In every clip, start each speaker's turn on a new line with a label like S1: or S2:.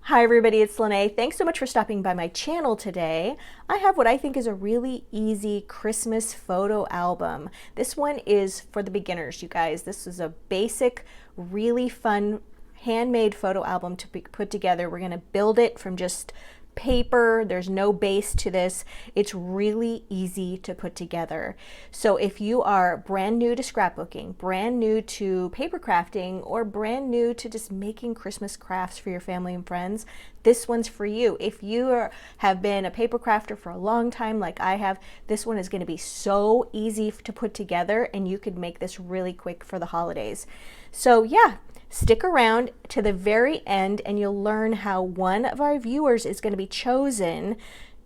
S1: Hi everybody, it's Lene. Thanks so much for stopping by my channel today. I have what I think is a really easy Christmas photo album. This one is for the beginners, you guys. This is a basic, really fun, handmade photo album to put together. We're gonna build it from just paper. There's no base to this. It's really easy to put together. So if you are brand new to scrapbooking, brand new to paper crafting, or brand new to just making Christmas crafts for your family and friends, this one's for you. If you have been a paper crafter for a long time like I have, this one is going to be so easy to put together, and you could make this really quick for the holidays. So yeah, stick around to the very end and you'll learn how one of our viewers is going to be chosen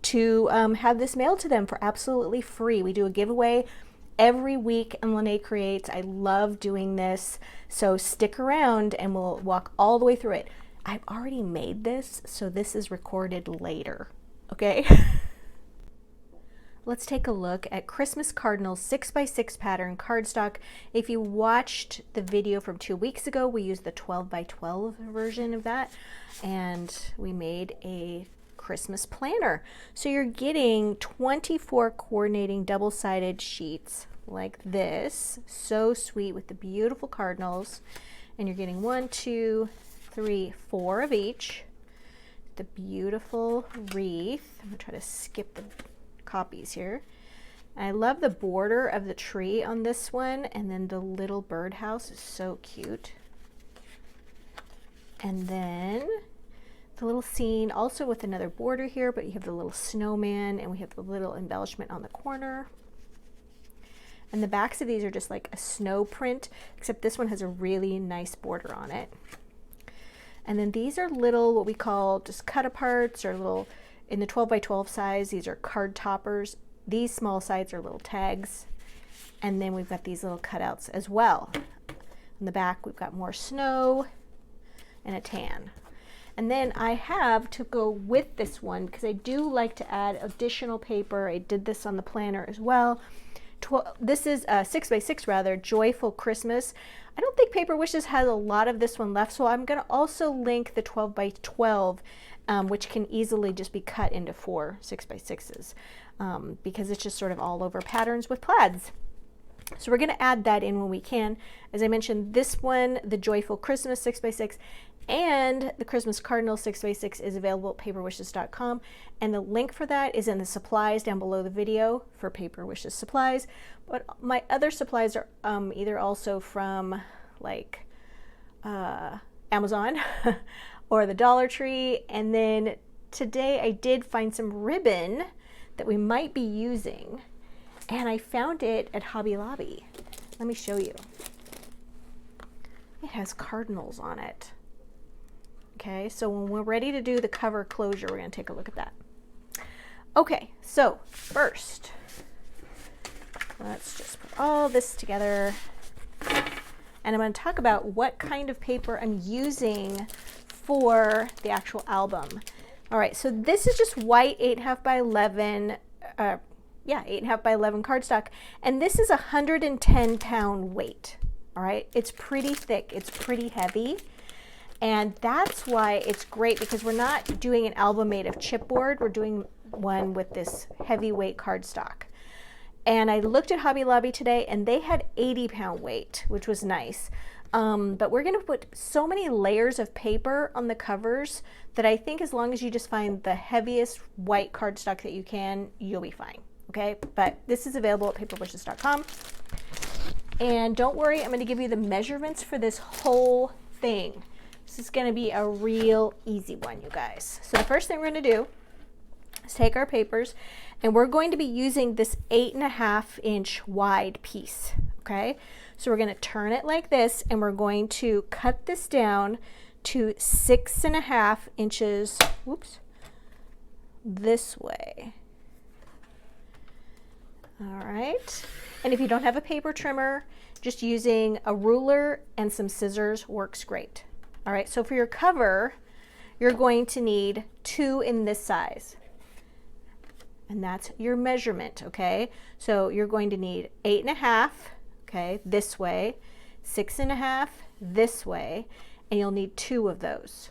S1: to have this mailed to them for absolutely free. We do a giveaway every week in Lene Creates. I love doing this, so stick around and we'll walk all the way through it. I've already made this, so this is recorded later, okay? Let's take a look at Christmas Cardinals 6x6 pattern cardstock. If you watched the video from 2 weeks ago, we used the 12x12 version of that, and we made a Christmas planner. So you're getting 24 coordinating double-sided sheets like this. So sweet with the beautiful cardinals. And you're getting 1, 2, 3, 4 of each. The beautiful wreath. I'm gonna try to skip the copies here. I love the border of the tree on this one, and then the little birdhouse is so cute. And then the little scene also with another border here, but you have the little snowman and we have the little embellishment on the corner. And the backs of these are just like a snow print, except this one has a really nice border on it. And then these are little, what we call just cut aparts, or little, in the 12x12 size, these are card toppers. These small sides are little tags. And then we've got these little cutouts as well. In the back, we've got more snow and a tan. And then I have to go with this one, because I do like to add additional paper. I did this on the planner as well. This is 6x6 rather, Joyful Christmas. I don't think Paper Wishes has a lot of this one left, so I'm going to also link the 12x12, which can easily just be cut into 4 6x6s, because it's just sort of all over patterns with plaids. So we're going to add that in when we can. As I mentioned, this one, the Joyful Christmas 6x6, and the Christmas Cardinal 6x6 is available at paperwishes.com, and the link for that is in the supplies down below the video for Paper Wishes supplies. But my other supplies are either also from like Amazon or the Dollar Tree. And then today I did find some ribbon that we might be using, and I found it at Hobby Lobby. Let me show you. It has cardinals on it. Okay, so when we're ready to do the cover closure, we're going to take a look at that. Okay, so first, let's just put all this together. And I'm going to talk about what kind of paper I'm using for the actual album. All right, so this is just white 8.5 by 11, 8.5 by 11 cardstock. And this is a 110-pound weight. All right, it's pretty thick, it's pretty heavy. And that's why it's great, because we're not doing an album made of chipboard. We're doing one with this heavyweight cardstock. And I looked at Hobby Lobby today, and they had 80-pound weight, which was nice. But we're going to put so many layers of paper on the covers that I think as long as you just find the heaviest white cardstock that you can, you'll be fine. Okay, but this is available at paperwishes.com. And don't worry, I'm going to give you the measurements for this whole thing. This is going to be a real easy one, you guys. So the first thing we're going to do is take our papers, and we're going to be using this 8.5-inch wide piece. Okay, so we're going to turn it like this, and we're going to cut this down to 6.5 inches, whoops, this way. All right, and if you don't have a paper trimmer, just using a ruler and some scissors works great. All right, so for your cover, you're going to need 2 in this size. And that's your measurement, okay? So you're going to need 8.5, okay, this way, 6.5 this way, and you'll need 2 of those.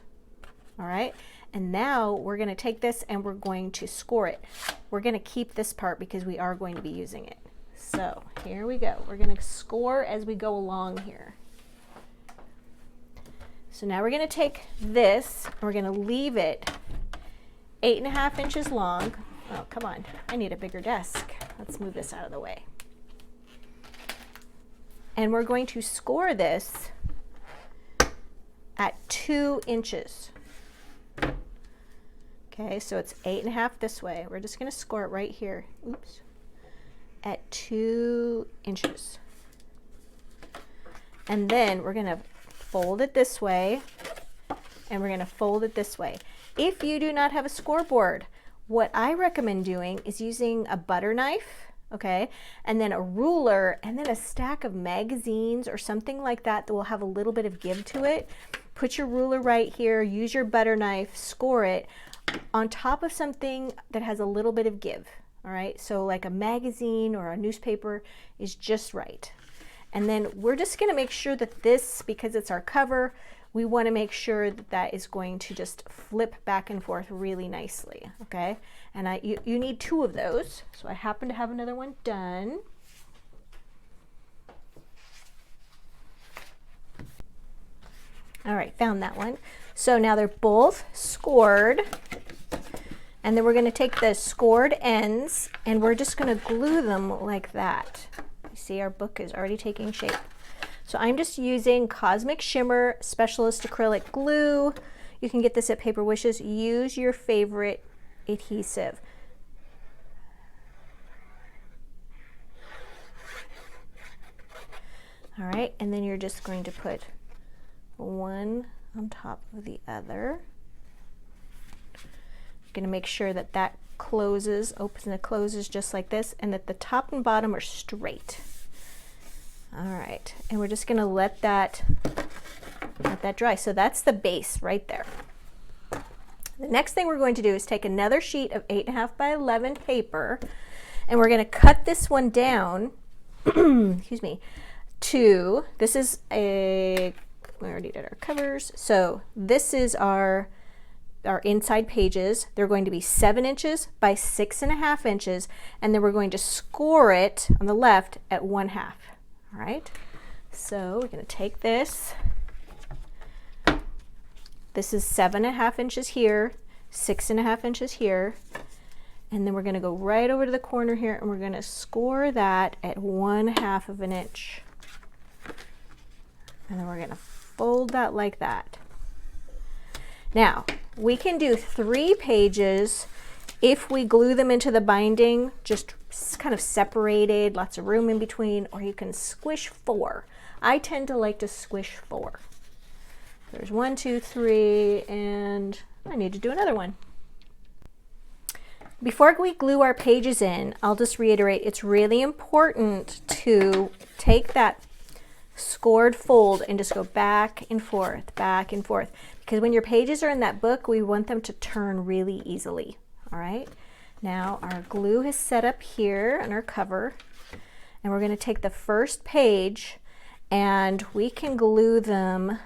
S1: All right, And now we're going to take this and we're going to score it. We're going to keep this part because we are going to be using it. So here we go. We're going to score as we go along here. So now we're going to take this, and we're going to leave it 8.5 inches long. Oh, come on. I need a bigger desk. Let's move this out of the way. And we're going to score this at 2 inches. Okay, so it's 8.5 this way. We're just going to score it right here. Oops. At 2 inches. And then we're going to fold it this way, and we're going to fold it this way. If you do not have a scoreboard, what I recommend doing is using a butter knife, okay, and then a ruler, and then a stack of magazines or something like that that will have a little bit of give to it. Put your ruler right here, use your butter knife, score it on top of something that has a little bit of give, all right? So like a magazine or a newspaper is just right. And then we're just going to make sure that this, because it's our cover, we want to make sure that that is going to just flip back and forth really nicely, okay? And you need 2 of those. So I happen to have another one done. All right, found that one. So now they're both scored. And then we're going to take the scored ends and we're just going to glue them like that. You see our book is already taking shape. So I'm just using Cosmic Shimmer Specialist Acrylic Glue. You can get this at Paper Wishes. Use your favorite adhesive. All right, and then you're just going to put one on top of the other. You're going to make sure that that closes, opens and closes just like this, and that the top and bottom are straight. All right, and we're just going to let that dry. So that's the base right there. The next thing we're going to do is take another sheet of 8.5 by 11 paper, and we're going to cut this one down, excuse me, to, this is a, we already did our covers, so this is our inside pages. They're going to be 7 inches by 6.5 inches, and then we're going to score it on the left at 1/2. All right, so we're going to take this. This is 7.5 inches here, 6.5 inches here, and then we're going to go right over to the corner here, and we're going to score that at 1/2 of an inch. And then we're going to fold that like that. Now, we can do 3 pages if we glue them into the binding, just kind of separated, lots of room in between, or you can squish 4. I tend to like to squish 4. There's 1, 2, 3, and I need to do another one. Before we glue our pages in, I'll just reiterate, it's really important to take that scored fold and just go back and forth, because when your pages are in that book, we want them to turn really easily. All right, now our glue is set up here on our cover, and we're going to take the first page and we can glue them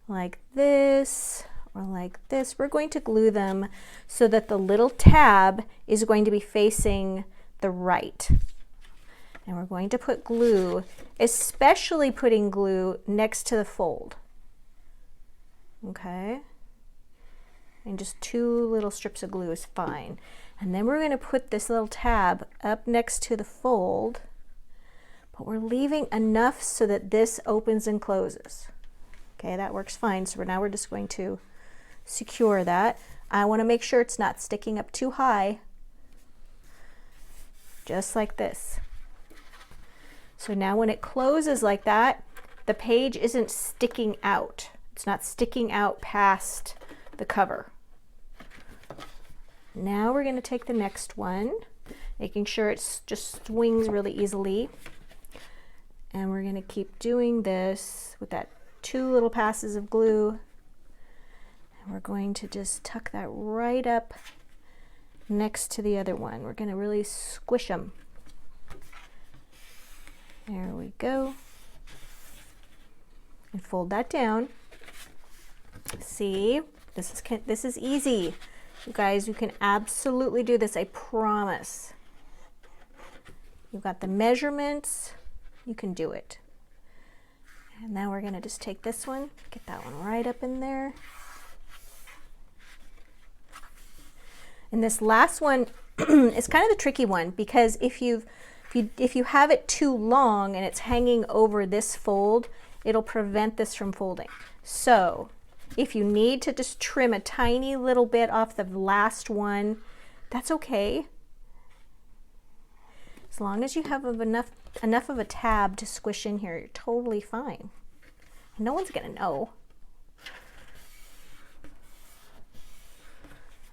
S1: like this or like this. We're going to glue them so that the little tab is going to be facing the right. And we're going to put glue, especially putting glue next to the fold. Okay? And just 2 little strips of glue is fine. And then we're going to put this little tab up next to the fold, but we're leaving enough so that this opens and closes. Okay, that works fine. So now we're just going to secure that. I want to make sure it's not sticking up too high, just like this. So now when it closes like that, the page isn't sticking out. It's not sticking out past the cover. Now we're going to take the next one, making sure it just swings really easily. And we're going to keep doing this with that 2 little passes of glue. And we're going to just tuck that right up next to the other one. We're going to really squish them. There we go. And fold that down. See, This is easy. You guys, you can absolutely do this, I promise. You've got the measurements, you can do it. And now we're gonna just take this one, get that one right up in there. And this last one is kind of the tricky one, because if you have it too long and it's hanging over this fold, it'll prevent this from folding. So if you need to just trim a tiny little bit off the last one, that's okay. As long as you have enough of a tab to squish in here, you're totally fine. No one's gonna know.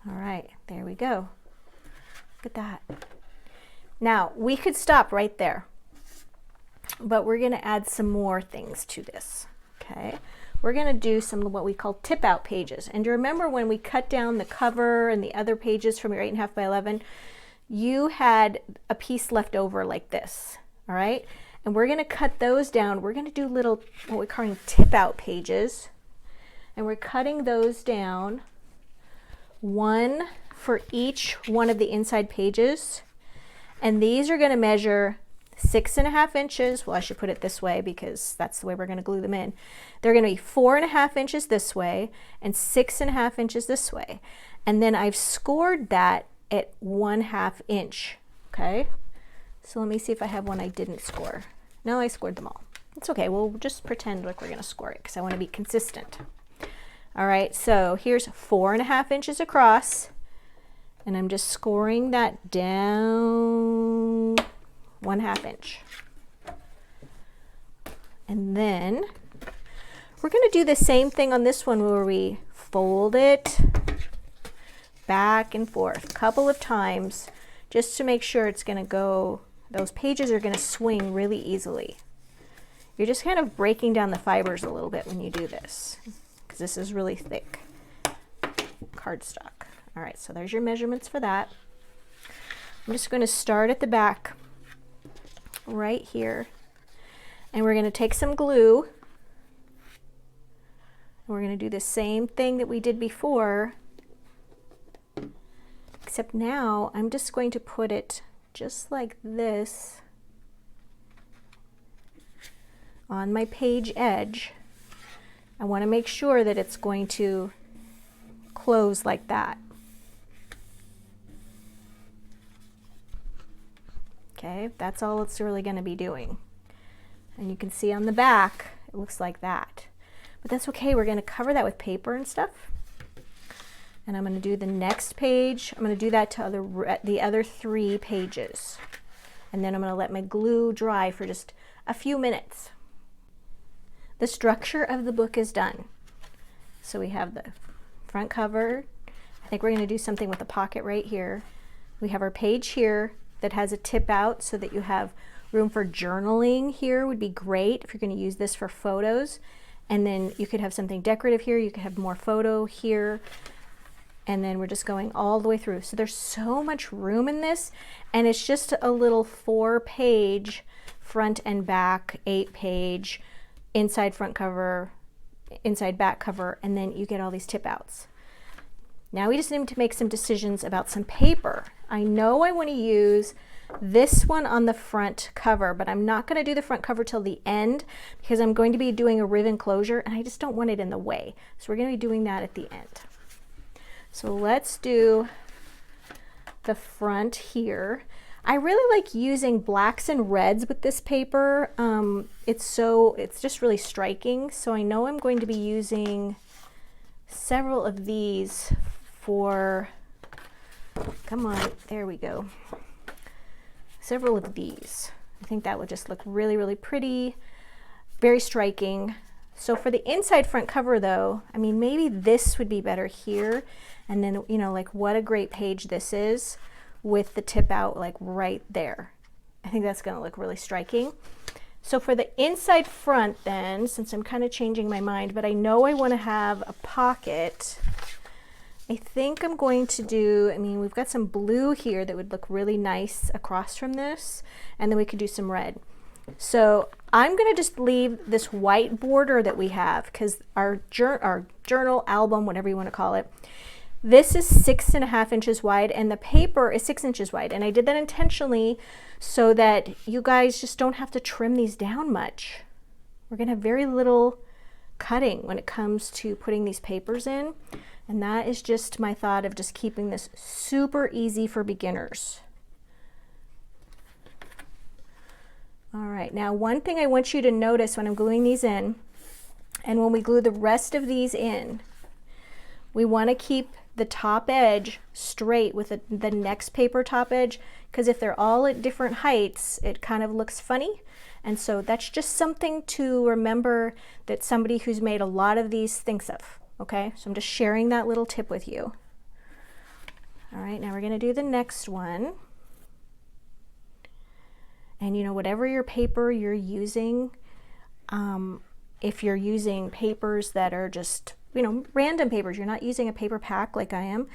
S1: All right, there we go. Look at that. Now, we could stop right there, but we're gonna add some more things to this, okay? We're gonna do some of what we call tip out pages. And do you remember when we cut down the cover and the other pages from your 8.5 by 11, you had a piece left over like this, all right? And we're gonna cut those down. We're gonna do little, what we're calling tip out pages. And we're cutting those down, one for each one of the inside pages. And these are gonna measure 6.5 inches. Well, I should put it this way because that's the way we're gonna glue them in. They're gonna be 4.5 inches this way and 6.5 inches this way. And then I've scored that at 1/2 inch, okay? So let me see if I have one I didn't score. No, I scored them all. It's okay, we'll just pretend like we're gonna score it because I wanna be consistent. All right, so here's 4.5 inches across, and I'm just scoring that down 1/2 inch. And then we're gonna do the same thing on this one where we fold it back and forth a couple of times just to make sure it's gonna go, those pages are gonna swing really easily. You're just kind of breaking down the fibers a little bit when you do this, because this is really thick cardstock. All right, so there's your measurements for that. I'm just gonna start at the back right here, and we're gonna take some glue, and we're gonna do the same thing that we did before, except now I'm just going to put it just like this on my page edge. I want to make sure that it's going to close like that. Okay, that's all it's really going to be doing. And you can see on the back, it looks like that. But that's okay, we're going to cover that with paper and stuff. And I'm going to do the next page. I'm going to do that to the other 3 pages. And then I'm going to let my glue dry for just a few minutes. The structure of the book is done. So we have the front cover. I think we're going to do something with a pocket right here. We have our page here that has a tip out so that you have room for journaling here would be great if you're going to use this for photos. And then you could have something decorative here. You could have more photo here. And then we're just going all the way through. So there's so much room in this, and it's just a little 4-page front and back, 8-page inside front cover, inside back cover, and then you get all these tip outs. Now we just need to make some decisions about some paper. I know I want to use this one on the front cover, but I'm not going to do the front cover till the end because I'm going to be doing a ribbon closure and I just don't want it in the way. So we're going to be doing that at the end. So let's do the front here. I really like using blacks and reds with this paper. It's just really striking. So I know I'm going to be using several of these for, come on, there we go. Several of these. I think that would just look really, really pretty, very striking. So for the inside front cover though, I mean, maybe this would be better here. And then, you know, like what a great page this is with the tip out like right there. I think that's gonna look really striking. So for the inside front then, since I'm kind of changing my mind, but I know I wanna have a pocket, I think I'm going to do, I mean, we've got some blue here that would look really nice across from this, and then we could do some red. So I'm going to just leave this white border that we have, because our journal, album, whatever you want to call it, this is 6.5 inches wide and the paper is 6 inches wide. And I did that intentionally so that you guys just don't have to trim these down much. We're going to have very little cutting when it comes to putting these papers in. And that is just my thought of just keeping this super easy for beginners. All right, now one thing I want you to notice when I'm gluing these in, and when we glue the rest of these in, we want to keep the top edge straight with the next paper top edge, because if they're all at different heights, it kind of looks funny. And so that's just something to remember that somebody who's made a lot of these thinks of, okay? So I'm just sharing that little tip with you. All right, now we're going to do the next one. And you know, whatever your paper you're using, if you're using papers that are just, you know, random papers, you're not using a paper pack like I am,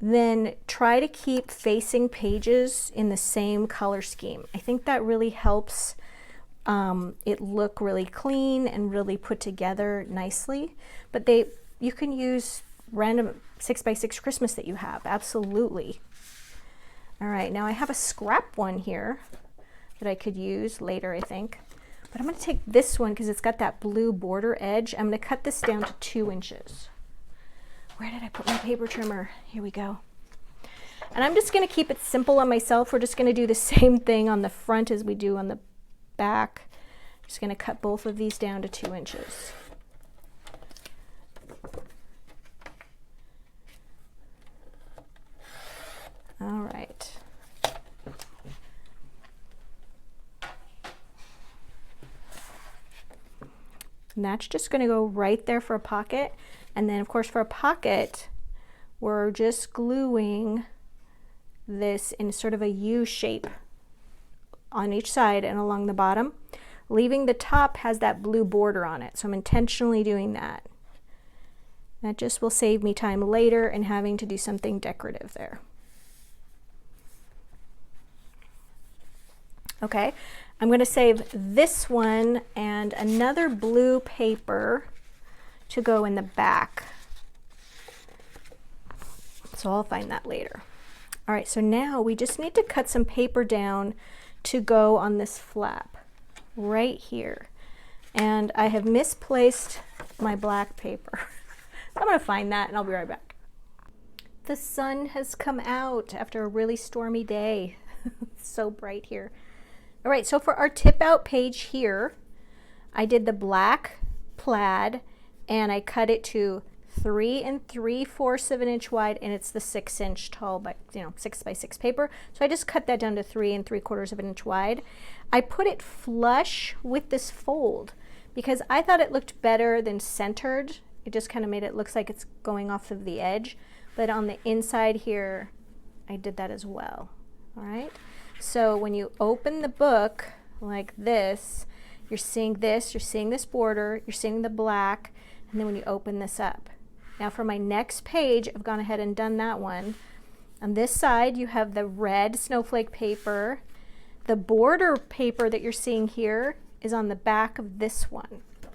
S1: then try to keep facing pages in the same color scheme. I think that really helps it look really clean and really put together nicely. But you can use random 6x6 Christmas that you have, absolutely. All right, now I have a scrap one here that I could use later, I think. But I'm going to take this one because it's got that blue border edge. I'm going to cut this down to 2 inches. Where did I put my paper trimmer? Here we go. And I'm just going to keep it simple on myself. We're just going to do the same thing on the front as we do on the back. Just going to cut both of these down to 2 inches. All right. And that's just going to go right there for a pocket. And then of course for a pocket, we're just gluing this in sort of a U shape on each side and along the bottom, leaving the top has that blue border on it. So I'm intentionally doing that. That just will save me time later and having to do something decorative there. Okay, I'm going to save this one and another blue paper to go in the back. So I'll find that later. All right, so now we just need to cut some paper down to go on this flap right here. And I have misplaced my black paper. I'm going to find that and I'll be right back. The sun has come out after a really stormy day. It's so bright here. All right, so for our tip out page here, I did the black plaid and I cut it to 3 3/4 of an inch wide, and it's the 6 inch tall, by 6x6 paper. So I just cut that down to 3 3/4 of an inch wide. I put it flush with this fold because I thought it looked better than centered. It just kind of made it look like it's going off of the edge, but on the inside here, I did that as well. All right. So when you open the book like this, you're seeing this border, you're seeing the black, and then when you open this up. Now for my next page, I've gone ahead and done that one. On this side, you have the red snowflake paper. The border paper that you're seeing here is on the back of this one. I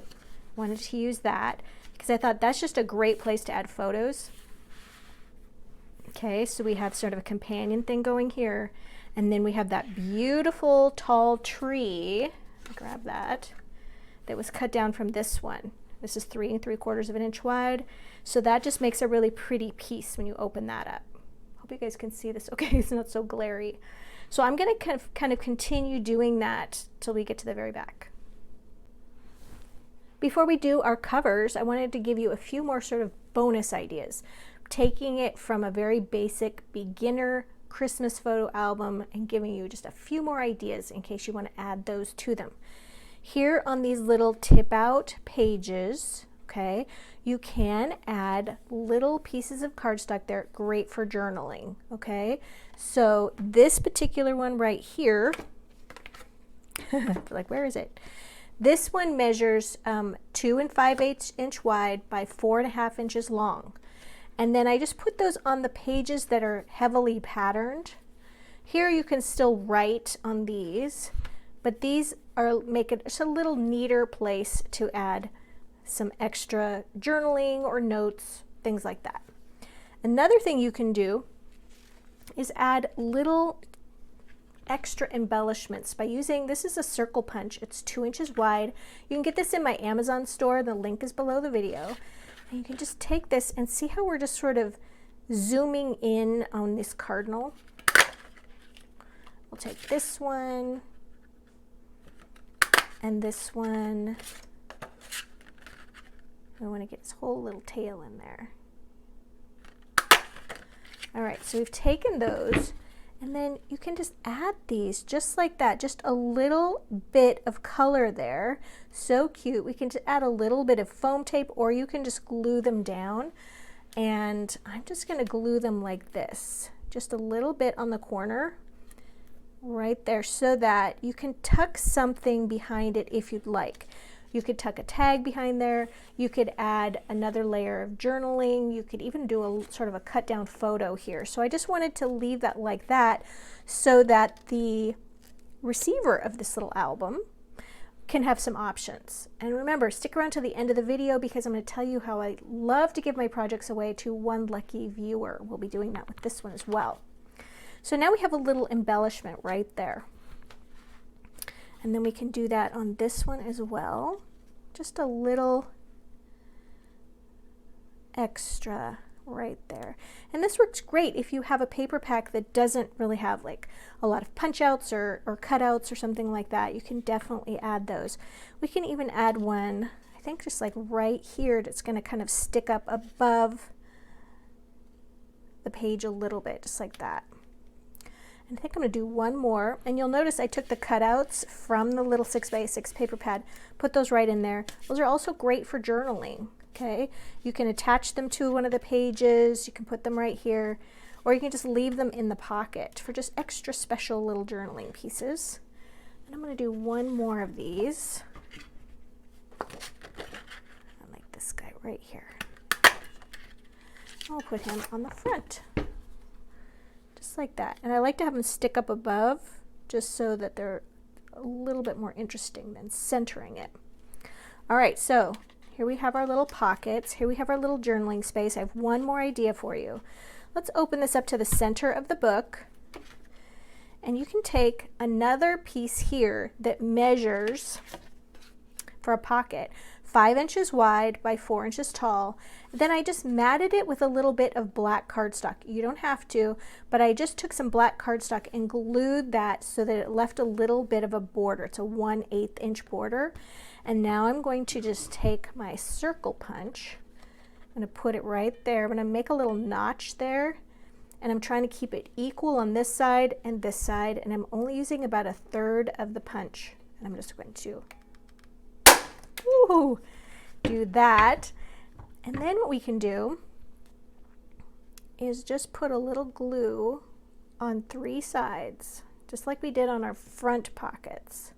S1: wanted to use that because I thought that's just a great place to add photos. Okay, so we have sort of a companion thing going here. And then we have that beautiful tall tree, grab that was cut down from this one. This is 3 3/4 of an inch wide. So that just makes a really pretty piece when you open that up. Hope you guys can see this okay, it's not so glary. So I'm gonna kind of continue doing that till we get to the very back. Before we do our covers, I wanted to give you a few more sort of bonus ideas. Taking it from a very basic beginner Christmas photo album and giving you just a few more ideas in case you want to add those to them. Here on these little tip out pages, okay, you can add little pieces of cardstock there, great for journaling, okay? So this particular one right here, like where is it? This one measures 2 5/8 inch wide by 4.5 inches long. And then I just put those on the pages that are heavily patterned. Here you can still write on these, but these make it just a little neater place to add some extra journaling or notes, things like that. Another thing you can do is add little extra embellishments by using, this is a circle punch, it's 2 inches wide. You can get this in my Amazon store, the link is below the video. And you can just take this and see how we're just sort of zooming in on this cardinal. We'll take this one and this one. I want to get his whole little tail in there. All right, so we've taken those, and then you can just add these just like that, just a little bit of color there. So cute. We can just add a little bit of foam tape, or you can just glue them down. And I'm just going to glue them like this, just a little bit on the corner right there, so that you can tuck something behind it if you'd like. You could tuck a tag behind there. You could add another layer of journaling. You could even do a sort of a cut down photo here. So I just wanted to leave that like that so that the receiver of this little album can have some options. And remember, stick around to the end of the video because I'm going to tell you how I love to give my projects away to one lucky viewer. We'll be doing that with this one as well. So now we have a little embellishment right there. And then we can do that on this one as well. Just a little extra right there. And this works great if you have a paper pack that doesn't really have like a lot of punch outs or cutouts or something like that. You can definitely add those. We can even add one, I think just like right here, that's going to kind of stick up above the page a little bit, just like that. I think I'm going to do one more, and you'll notice I took the cutouts from the little 6x6 paper pad, put those right in there. Those are also great for journaling, okay? You can attach them to one of the pages, you can put them right here, or you can just leave them in the pocket for just extra special little journaling pieces. And I'm going to do one more of these. I like this guy right here. I'll put him on the front. Just like that. And I like to have them stick up above just so that they're a little bit more interesting than centering it. All right, so here we have our little pockets. Here we have our little journaling space. I have one more idea for you. Let's open this up to the center of the book. And you can take another piece here that measures for a pocket 5 inches wide by 4 inches tall. Then I just matted it with a little bit of black cardstock. You don't have to, but I just took some black cardstock and glued that so that it left a little bit of a border. It's a 1/8 inch border. And now I'm going to just take my circle punch. I'm going to put it right there. I'm going to make a little notch there. And I'm trying to keep it equal on this side. And I'm only using about 1/3 of the punch. And I'm just going to do that. And then what we can do is just put a little glue on 3 sides, just like we did on our front pockets.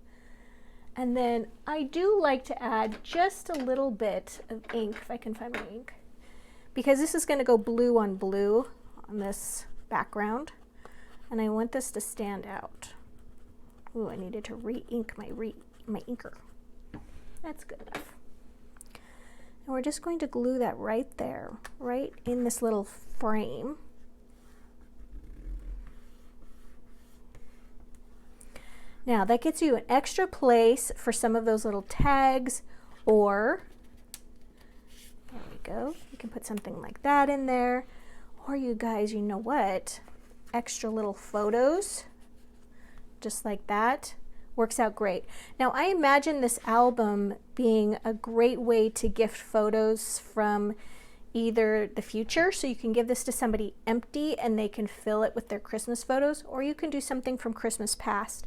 S1: And then I do like to add just a little bit of ink, if I can find my ink, because this is going to go blue on this background, and I want this to stand out. Ooh, I needed to re-ink my inker. That's good enough. And we're just going to glue that right there, right in this little frame. Now that gets you an extra place for some of those little tags, or there we go, you can put something like that in there, or you guys, you know what, extra little photos, just like that. Works out great. Now I imagine this album being a great way to gift photos from either the future, so you can give this to somebody empty and they can fill it with their Christmas photos, or you can do something from Christmas past.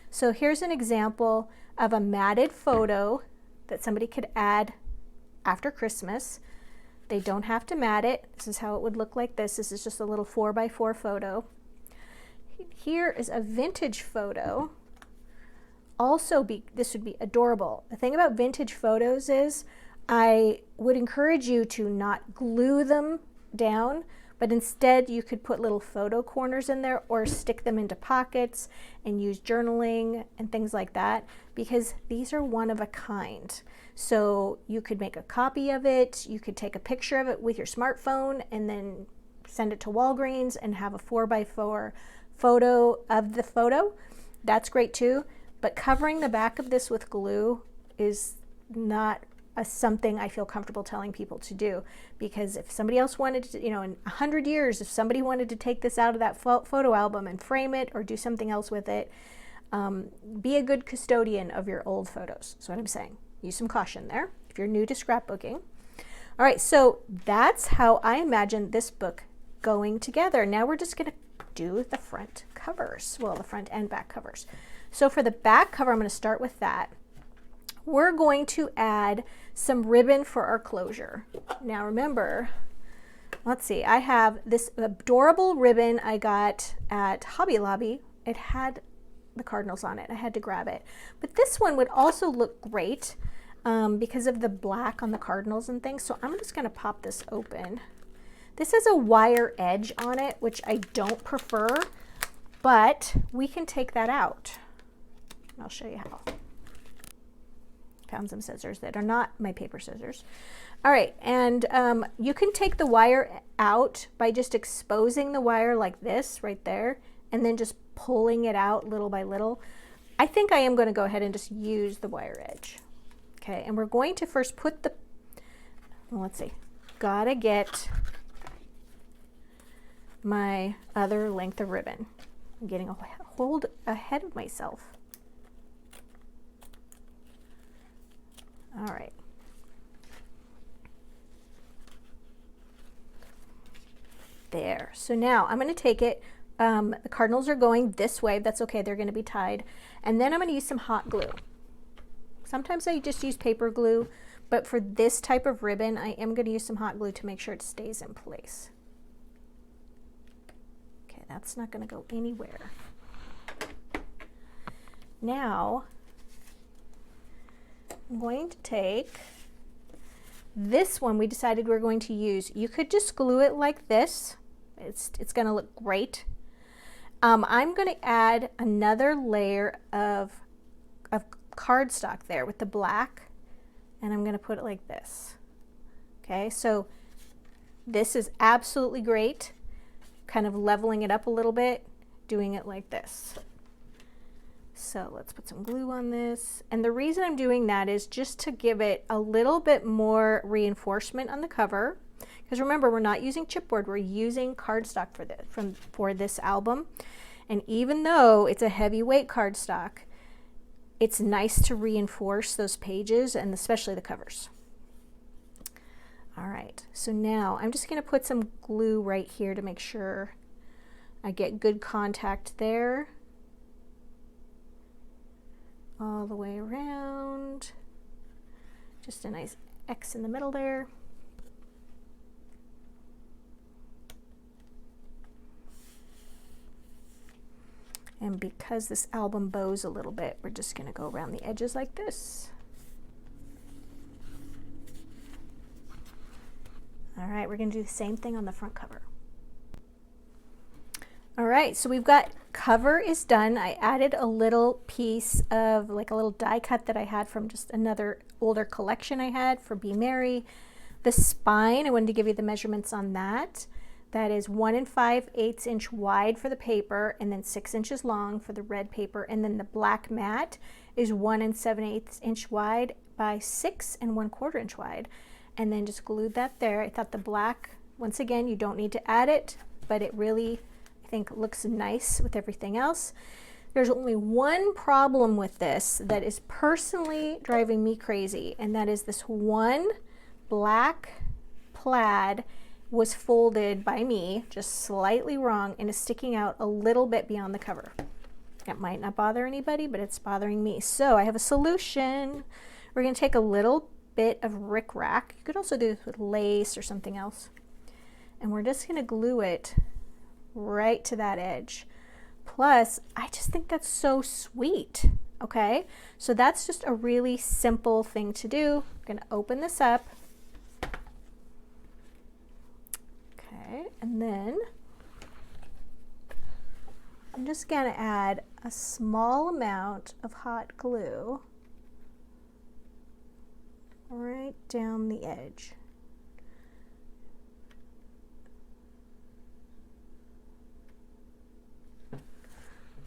S1: So here's an example of a matted photo that somebody could add after Christmas. They don't have to mat it. This is how it would look like this. This is just a little 4x4 photo. Here is a vintage photo. This would be adorable. The thing about vintage photos is I would encourage you to not glue them down, but instead you could put little photo corners in there or stick them into pockets and use journaling and things like that, because these are one of a kind. So you could make a copy of it, you could take a picture of it with your smartphone and then send it to Walgreens and have a 4x4 photo of the photo. That's great too, but covering the back of this with glue is not something I feel comfortable telling people to do, because if somebody else wanted to, in 100 years, if somebody wanted to take this out of that photo album and frame it or do something else with it, be a good custodian of your old photos. That's what I'm saying. Use some caution there if you're new to scrapbooking. All right, so that's how I imagine this book going together. Now we're just going to do the front covers, well, the front and back covers. So for the back cover, I'm going to start with that. We're going to add some ribbon for our closure. Now remember, let's see, I have this adorable ribbon I got at Hobby Lobby. It had the cardinals on it. I had to grab it. But this one would also look great because of the black on the cardinals and things. So I'm just going to pop this open. This has a wire edge on it, which I don't prefer, but we can take that out. I'll show you how. Found some scissors that are not my paper scissors. All right, and you can take the wire out by just exposing the wire like this right there, and then just pulling it out little by little. I think I am going to go ahead and just use the wire edge. Okay, and we're going to first put the, well, let's see, gotta get my other length of ribbon. I'm getting a hold ahead of myself. All right. There. So now I'm going to take it. The cardinals are going this way. That's okay. They're going to be tied. And then I'm going to use some hot glue. Sometimes I just use paper glue, but for this type of ribbon, I am going to use some hot glue to make sure it stays in place. Okay, that's not going to go anywhere. Now, I'm going to take this one. We decided we're going to use, you could just glue it like this. It's going to look great. I'm going to add another layer of cardstock there with the black, and I'm going to put it like this. Okay, so this is absolutely great. Kind of leveling it up a little bit, doing it like this. So let's put some glue on this. And the reason I'm doing that is just to give it a little bit more reinforcement on the cover. Because remember, we're not using chipboard, we're using cardstock for this album. And even though it's a heavyweight cardstock, it's nice to reinforce those pages and especially the covers. All right, so now I'm just going to put some glue right here to make sure I get good contact there. All the way around. Just a nice X in the middle there. And because this album bows a little bit, we're just going to go around the edges like this. All right, we're going to do the same thing on the front cover. All right, so we've got cover is done. I added a little piece of like a little die cut that I had from just another older collection I had for Be Merry. The spine, I wanted to give you the measurements on that. That is 1 5/8 inch wide for the paper and then 6 inches long for the red paper. And then the black mat is 1 7/8 inch wide by 6 1/4 inch wide. And then just glued that there. I thought the black, once again, you don't need to add it, but it really, I think, looks nice with everything else. There's only one problem with this that is personally driving me crazy, and that is this one black plaid was folded by me just slightly wrong and is sticking out a little bit beyond the cover. That might not bother anybody, but it's bothering me. So I have a solution. We're going to take a little bit of rickrack. You could also do this with lace or something else. And we're just going to glue it right to that edge. Plus, I just think that's so sweet. Okay, so that's just a really simple thing to do. I'm going to open this up. Okay, and then I'm just going to add a small amount of hot glue right down the edge.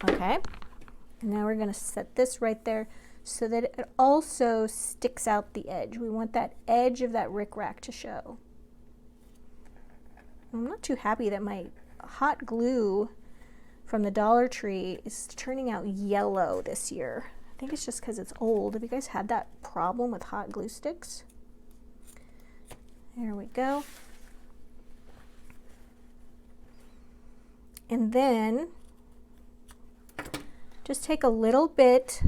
S1: Okay, and now we're going to set this right there so that it also sticks out the edge. We want that edge of that rickrack to show. I'm not too happy that my hot glue from the Dollar Tree is turning out yellow this year. I think it's just because it's old. Have you guys had that problem with hot glue sticks? There we go. And then just take a little bit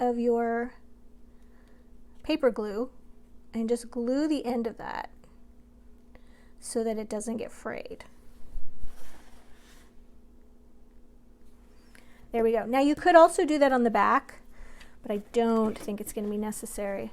S1: of your paper glue and just glue the end of that so that it doesn't get frayed. There we go. Now you could also do that on the back, but I don't think it's going to be necessary.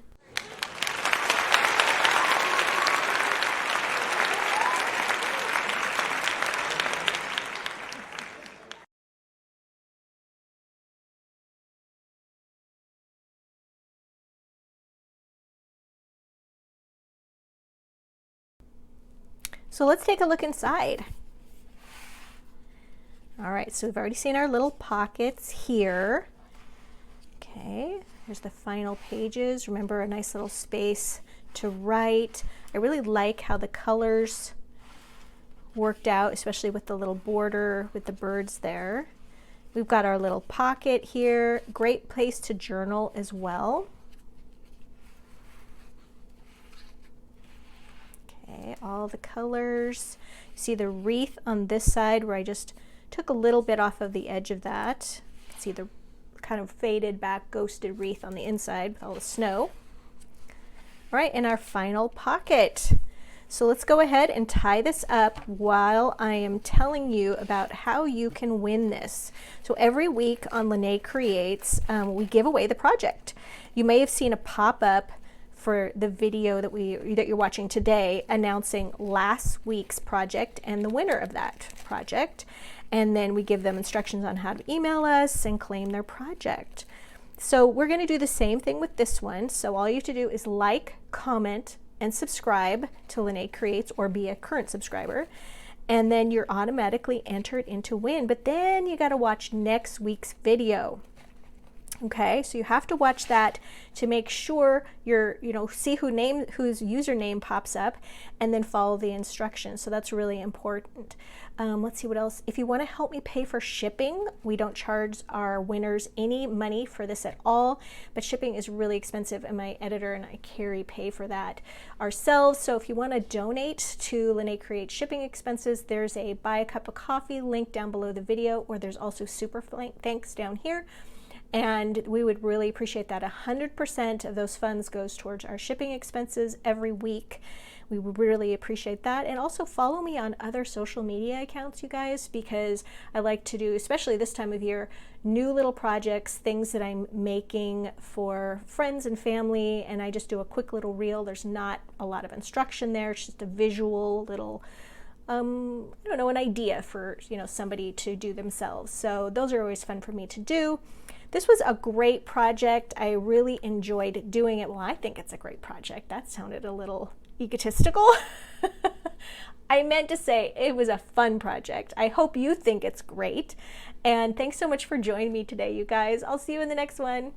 S1: So let's take a look inside. All right, so we've already seen our little pockets here. Okay, here's the final pages. Remember, a nice little space to write. I really like how the colors worked out, especially with the little border with the birds there. We've got our little pocket here. Great place to journal as well. Okay, all the colors. You see the wreath on this side where I just took a little bit off of the edge of that. You can see the kind of faded back ghosted wreath on the inside with all the snow. All right, and our final pocket. So let's go ahead and tie this up while I am telling you about how you can win this. So every week on Lene Creates, we give away the project. You may have seen a pop-up for the video that you're watching today announcing last week's project and the winner of that project. And then we give them instructions on how to email us and claim their project. So we're going to do the same thing with this one. So all you have to do is like, comment, and subscribe to Lene Creates or be a current subscriber. And then you're automatically entered into win. But then you got to watch next week's video. Okay, so you have to watch that to make sure you're, see whose username pops up and then follow the instructions. So that's really important. Let's see what else. If you want to help me pay for shipping, we don't charge our winners any money for this at all, but shipping is really expensive and my editor and I pay for that ourselves. So if you want to donate to Lene Create shipping expenses, there's a buy a cup of coffee link down below the video, or there's also super thanks down here. And we would really appreciate that. 100% of those funds goes towards our shipping expenses every week. We would really appreciate that. And also follow me on other social media accounts, you guys, because I like to do, especially this time of year, new little projects, things that I'm making for friends and family. And I just do a quick little reel. There's not a lot of instruction there. It's just a visual little I don't know, an idea for, somebody to do themselves. So those are always fun for me to do. This was a great project. I really enjoyed doing it. Well, I think it's a great project. That sounded a little egotistical. I meant to say it was a fun project. I hope you think it's great. And thanks so much for joining me today, you guys. I'll see you in the next one.